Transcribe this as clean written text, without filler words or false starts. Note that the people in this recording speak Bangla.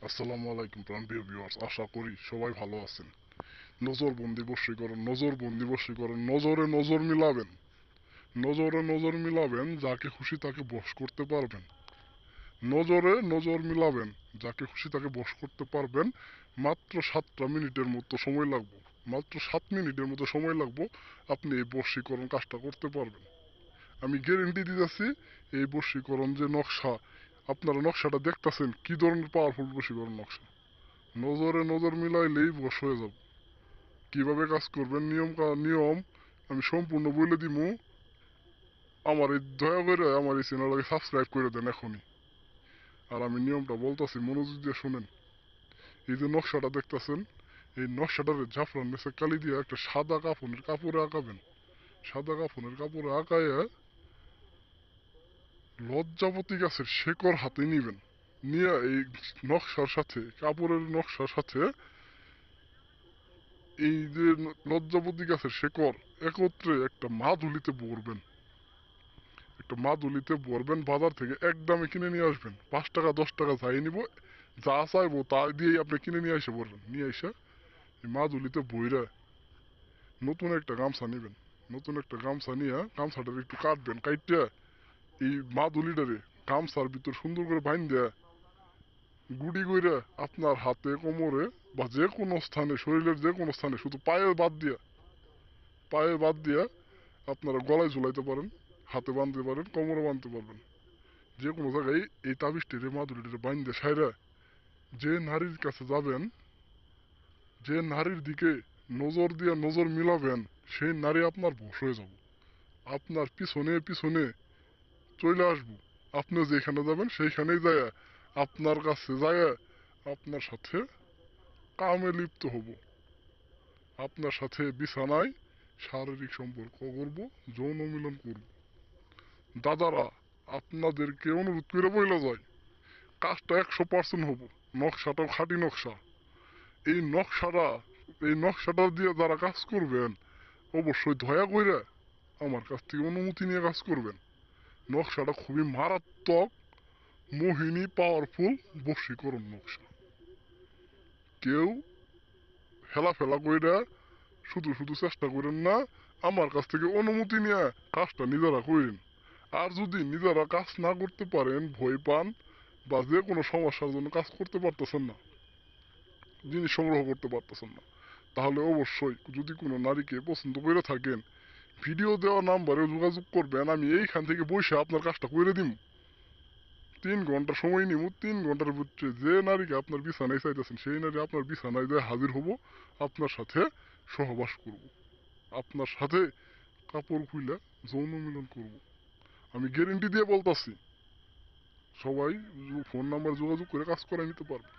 আসসালামু আলাইকুম প্রাণপ্রিয় ভিউয়ার্স, আশা করি সবাই ভালো আছেন। নজরবন্দি বশীকরণ, নজরবন্দি বশীকরণ, নজরে নজর মিলাবেন, নজরে নজর মিলাবেন, যাকে খুশি তাকে বশ করতে পারবেন। নজরে নজর মিলাবেন, যাকে খুশি তাকে বশ করতে পারবেন। মাত্র 7 মিনিটের মতো সময় লাগবে, মাত্র 7 মিনিটের মতো সময় লাগবে, আপনি এই বশীকরণ কাজটা করতে পারবেন। আমি গ্যারেন্টি দিতেছি, এই বশীকরণ যে নকশা, আপনারা নকশাটা দেখতেছেন কি ধরনের পাওয়ারফুল বশীকরণ নকশা। নজরে নজর মিলাইলেই বশ হয়ে যাব। কিভাবে কাজ করবেন, নিয়ম আমি সম্পূর্ণ বলে দিমু। আমার এই দয়া করে আমার এই চ্যানেলটাকে সাবস্ক্রাইব করে দেন এখনই। আর আমি নিয়মটা বলতেছি, মনোযোগ দিয়ে শুনেন। এই যে নকশাটা দেখতেছেন, এই নকশাটারে জাফরান নেচে কালি দিয়ে একটা সাদা কাপড়ে আঁকাবেন। সাদা কাপড়ে আঁকায় লজ্জাপতি গাছের শেকড় হাতে নিবেন। নিয়ে এই নকশার সাথে, কাপড়ের নকশার সাথে এই যে লজ্জাপতি গাছের শেকড় একত্রে একটা মাদুলিতে ভরবেন। একটা মাদুলিতে ভরবেন, বাজার থেকে এক দামে কিনে নিয়ে আসবেন। 5 টাকা 10 টাকা যাই নিব, যা চাইবো তা দিয়েই আপনি কিনে নিয়ে এসে ভরবেন। নিয়ে এসে এই মাদুলিতে বইরা নতুন একটা গামছা নিবেন। নতুন একটা গামছা নিয়ে গামছাটারে একটু কাটবেন, কাইটা এই মাদুলিটারে গামছার ভিতর সুন্দর করে বাইন দেয়া গুড়ি কইরা আপনার হাতে, কোমরে বা যে কোনো স্থানে, শরীরের যে কোনো স্থানে, শুধু পায়ে বাদ দিয়া আপনারা গলায় ঝুলাইতে পারেন, হাতে বাঁধতে পারেন, কোমরে বাঁধতে পারবেন। যে কোনো জায়গায় এই তাবিজটিরে, মাদুরিটিরে বাইন্দে সাইরা যে নারীর কাছে যাবেন, যে নারীর দিকে নজর দিয়া নজর মিলাবেন, সেই নারী আপনার বশ হয়ে যাব। আপনার পিছনে পিছনে চলে আসবো। আপনি যেখানে যাবেন সেইখানেই যায় আপনার কাছে যায় আপনার সাথে কামে লিপ্ত হব। আপনার সাথে বিছানায় শারীরিক সম্পর্ক করব, যৌন মিলন করব। দাদারা, আপনাদেরকে অনুরোধ করে বইলা যায়, কাজটা 100% হবো। নকশাটাও খাঁটি নকশা। এই নকশাটা এই নকশাটা দিয়ে যারা কাজ করবেন, অবশ্যই দয়া কইরা আমার কাছ থেকে অনুমতি নিয়ে কাজ করবেন। নকশাটা খুবই মারাত্মক, মোহিনী, পাওয়ারফুল বশীকরণ নকশা। কেউ হেলাফেলা কইরা শুধু শুধু চেষ্টা করেন না, আমার কাছ থেকে অনুমতি নিয়ে কাজটা নিজেরা করেন। আর যদি নিজেরা কাজ না করতে পারেন, ভয় পান বা যে কোনো সমস্যার জন্য কাজ করতে পারতেছেন না, জিনিস সংগ্রহ করতে পারতেছেন না, তাহলে অবশ্যই যদি কোনো নারীকে পছন্দ করে থাকেন, ভিডিও দেওয়া নাম্বারে যোগাযোগ করবেন। আমি এইখান থেকে বসে আপনার কাজটা করে দিব। 3 ঘন্টা সময় নিব। 3 ঘন্টার ভিতরে যে নারীকে আপনার বিছানায় চাইতেছেন, সেই নারী আপনার বিছানায় যায় হাজির হব, আপনার সাথে সহবাস করব, আপনার সাথে কাপড় খুইলা যৌন মিলন করব। আমি গ্যারেন্টি দিয়ে বলতাছি, সবাই ফোন নাম্বার যোগাযোগ করে কাজ করে নিতে পারবে।